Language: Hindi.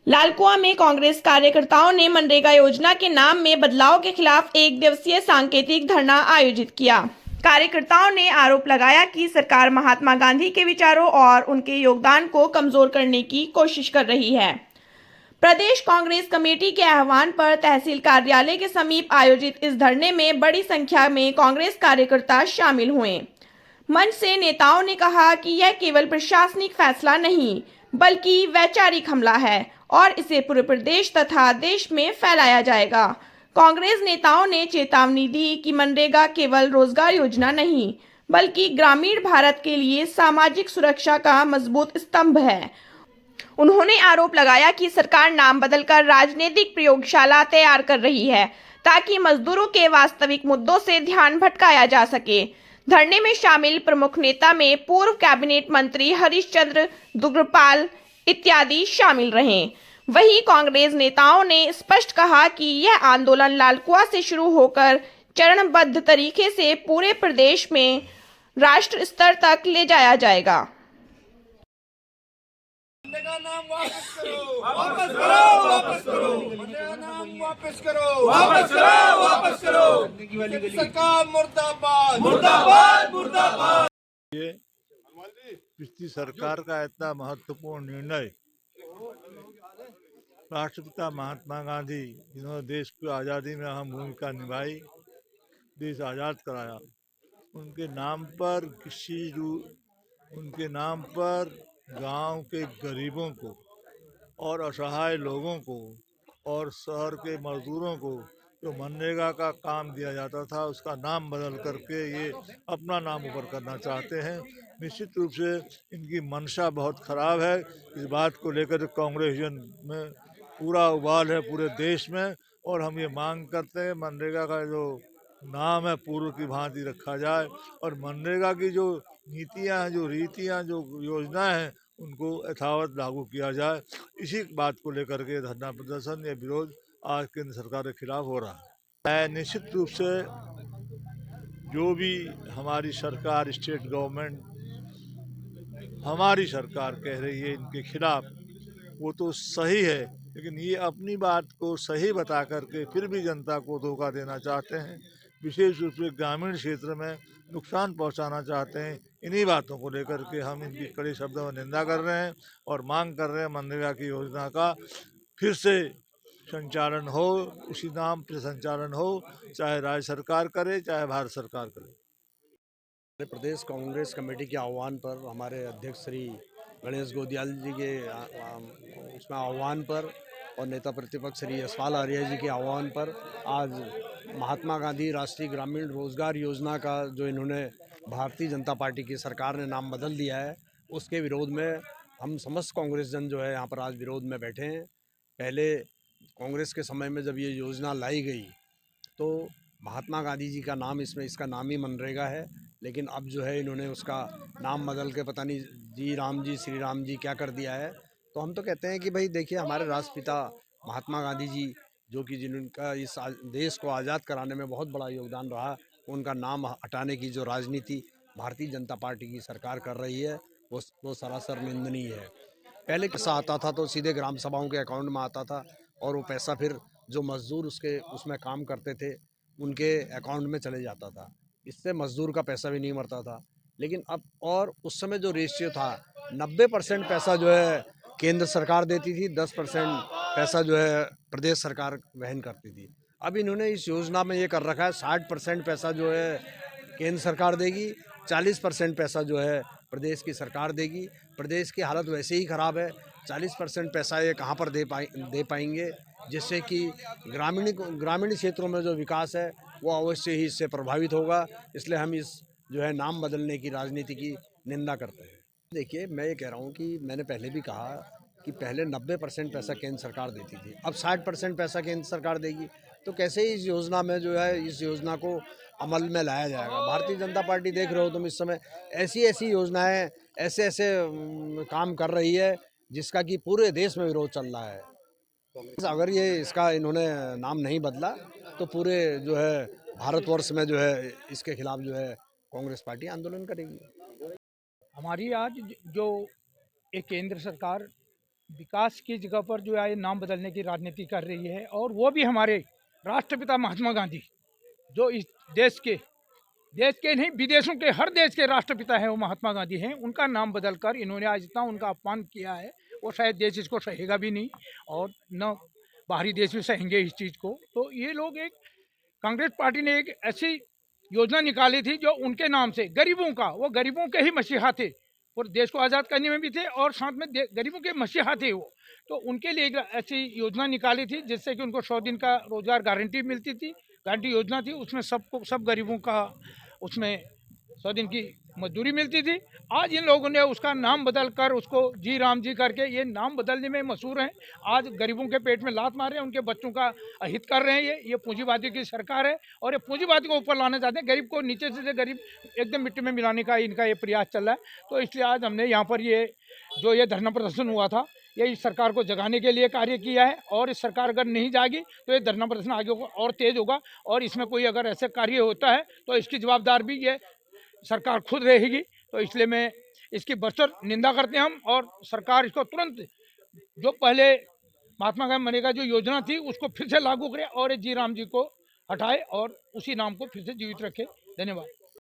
लालकुआं में कांग्रेस कार्यकर्ताओं ने मनरेगा योजना के नाम में बदलाव के खिलाफ एक दिवसीय सांकेतिक धरना आयोजित किया। कार्यकर्ताओं ने आरोप लगाया कि सरकार महात्मा गांधी के विचारों और उनके योगदान को कमजोर करने की कोशिश कर रही है। प्रदेश कांग्रेस कमेटी के आह्वान पर तहसील कार्यालय के समीप आयोजित इस धरने में बड़ी संख्या में कांग्रेस कार्यकर्ता शामिल हुए। मंच से नेताओं ने कहा कि यह केवल प्रशासनिक फैसला नहीं बल्कि वैचारिक हमला है और इसे पूरे प्रदेश तथा देश में फैलाया जाएगा। कांग्रेस नेताओं ने चेतावनी दी कि मनरेगा केवल रोजगार योजना नहीं बल्कि ग्रामीण भारत के लिए सामाजिक सुरक्षा का मजबूत स्तंभ है। उन्होंने आरोप लगाया कि सरकार नाम बदलकर राजनीतिक प्रयोगशाला तैयार कर रही है ताकि मजदूरों के वास्तविक मुद्दों से ध्यान भटकाया जा सके। धरने में शामिल प्रमुख नेता में पूर्व कैबिनेट मंत्री हरीशचंद्र दुग्गपाल इत्यादि शामिल रहे। वहीं कांग्रेस नेताओं ने स्पष्ट कहा कि यह आंदोलन लालकुआं से शुरू होकर चरणबद्ध तरीके से पूरे प्रदेश में राष्ट्र स्तर तक ले जाया जाएगा। मनरेगा नाम वापस करो, वापस करो, वापस करो। मनरेगा नाम वापस करो, वापस करो, वापस करो। सरकार मुर्दाबाद, मुर्दाबाद, मुर्दाबाद। ये पिछली सरकार का इतना महत्वपूर्ण निर्णय, राष्ट्रपिता महात्मा गांधी जिन्होंने देश की आज़ादी में अहम भूमिका निभाई, देश आज़ाद कराया, उनके नाम पर उनके नाम पर गांव के गरीबों को और असहाय लोगों को और शहर के मजदूरों को जो मनरेगा का काम दिया जाता था उसका नाम बदल करके ये अपना नाम ऊपर करना चाहते हैं। निश्चित रूप से इनकी मंशा बहुत खराब है। इस बात को लेकर कांग्रेस में पूरा उबाल है पूरे देश में, और हम ये मांग करते हैं मनरेगा का जो नाम है पूर्व की भांति रखा जाए और मनरेगा की जो नीतियाँ हैं, जो रीतियाँ, जो योजनाएं हैं, उनको यथावत लागू किया जाए। इसी बात को लेकर के धरना प्रदर्शन या विरोध आज केंद्र सरकार के खिलाफ हो रहा है। निश्चित रूप से जो भी हमारी सरकार, स्टेट गवर्नमेंट, हमारी सरकार कह रही है इनके खिलाफ, वो तो सही है, लेकिन ये अपनी बात को सही बता करके फिर भी जनता को धोखा देना चाहते हैं। विशेष रूप से ग्रामीण क्षेत्र में नुकसान पहुंचाना चाहते हैं। इन्हीं बातों को लेकर के हम इनकी कड़े शब्दों में निंदा कर रहे हैं और मांग कर रहे हैं मनरेगा की योजना का फिर से संचालन हो, उसी नाम पर संचालन हो, चाहे राज्य सरकार करे चाहे भारत सरकार करे। प्रदेश कांग्रेस कमेटी के आह्वान पर, हमारे अध्यक्ष श्री गणेश गोदियाल जी के उसमें आह्वान पर और नेता प्रतिपक्ष श्री यशपाल आर्य जी के आह्वान पर आज महात्मा गांधी राष्ट्रीय ग्रामीण रोजगार योजना का जो इन्होंने भारतीय जनता पार्टी की सरकार ने नाम बदल दिया है, उसके विरोध में हम समस्त कांग्रेस जन जो है यहाँ पर आज विरोध में बैठे हैं। पहले कांग्रेस के समय में जब ये योजना लाई गई तो महात्मा गांधी जी का नाम इसका नाम ही मनरेगा है, लेकिन अब जो है इन्होंने उसका नाम बदल के पता नहीं जी राम जी श्री राम जी क्या कर दिया है। तो हम तो कहते हैं कि भाई देखिए, हमारे राष्ट्रपिता महात्मा गांधी जी जो कि जिनका इस देश को आज़ाद कराने में बहुत बड़ा योगदान रहा, उनका नाम हटाने की जो राजनीति भारतीय जनता पार्टी की सरकार कर रही है वो सरासर निंदनीय है। पहले पैसा आता था तो सीधे ग्राम सभाओं के अकाउंट में आता था और वो पैसा फिर जो मजदूर उसमें काम करते थे उनके अकाउंट में चले जाता था। इससे मजदूर का पैसा भी नहीं मरता था। लेकिन अब, और उस समय जो रेशियो था 90% पैसा जो है केंद्र सरकार देती थी, 10% पैसा जो है प्रदेश सरकार वहन करती थी। अब इन्होंने इस योजना में ये कर रखा है 60% पैसा जो है केंद्र सरकार देगी, 40% पैसा जो है प्रदेश की सरकार देगी। प्रदेश की हालत वैसे ही ख़राब है, 40% पैसा ये कहाँ पर दे पाएंगे, जिससे कि ग्रामीण क्षेत्रों में जो विकास है वो अवश्य ही इससे प्रभावित होगा। इसलिए हम इस जो है नाम बदलने की राजनीति की निंदा करते हैं। देखिए, मैं ये कह रहा हूँ कि मैंने पहले भी कहा कि पहले 90% पैसा केंद्र सरकार देती थी, अब 60% पैसा केंद्र सरकार देगी। तो कैसे इस योजना में जो है इस योजना को अमल में लाया जाएगा। भारतीय जनता पार्टी देख रहे हो तुम इस समय ऐसी योजनाएं, ऐसे काम कर रही है जिसका कि पूरे देश में विरोध चल रहा है। अगर ये इसका इन्होंने नाम नहीं बदला तो पूरे जो है भारतवर्ष में जो है इसके खिलाफ जो है कांग्रेस पार्टी आंदोलन करेगी। हमारी आज जो एक केंद्र सरकार विकास की जगह पर जो है नाम बदलने की राजनीति कर रही है, और वो भी हमारे राष्ट्रपिता महात्मा गांधी, जो इस देश के नहीं विदेशों के हर देश के राष्ट्रपिता हैं, वो महात्मा गांधी हैं। उनका नाम बदलकर इन्होंने आज इतना उनका अपमान किया है, वो शायद देश इसको सहेगा भी नहीं, और न बाहरी देश भी सहेंगे इस चीज़ को। तो ये लोग कांग्रेस पार्टी ने एक ऐसी योजना निकाली थी जो उनके नाम से गरीबों का, वो गरीबों के ही मसीहा थे और देश को आज़ाद करने में भी थे, और साथ में गरीबों के मसीहा थे वो। तो उनके लिए एक ऐसी योजना निकाली थी जिससे कि उनको 100 दिन का रोजगार गारंटी मिलती थी, गारंटी योजना थी। उसमें सब गरीबों का उसमें 100 दिन की मजदूरी मिलती थी। आज इन लोगों ने उसका नाम बदल कर उसको जी राम जी करके, ये नाम बदलने में मशहूर हैं। आज गरीबों के पेट में लात मार रहे हैं, उनके बच्चों का अहित कर रहे हैं। ये पूंजीवादी की सरकार है और ये पूंजीवादी को ऊपर लाना चाहते हैं, गरीब को नीचे से गरीब एकदम मिट्टी में मिलाने का इनका ये प्रयास चल रहा है। तो इसलिए आज हमने यहाँ पर ये धरना प्रदर्शन हुआ था, ये इस सरकार को जगाने के लिए कार्य किया है। और इस सरकार अगर नहीं जागी तो ये धरना प्रदर्शन आगे होगा और तेज होगा, और इसमें कोई अगर ऐसे कार्य होता है तो इसकी जवाबदार भी ये सरकार खुद रहेगी। तो इसलिए मैं इसकी बरसर निंदा करते हैं हम, और सरकार इसको तुरंत जो पहले महात्मा गांधी मनरेगा जो योजना थी उसको फिर से लागू करे और जी राम जी को हटाए और उसी नाम को फिर से जीवित रखे। धन्यवाद।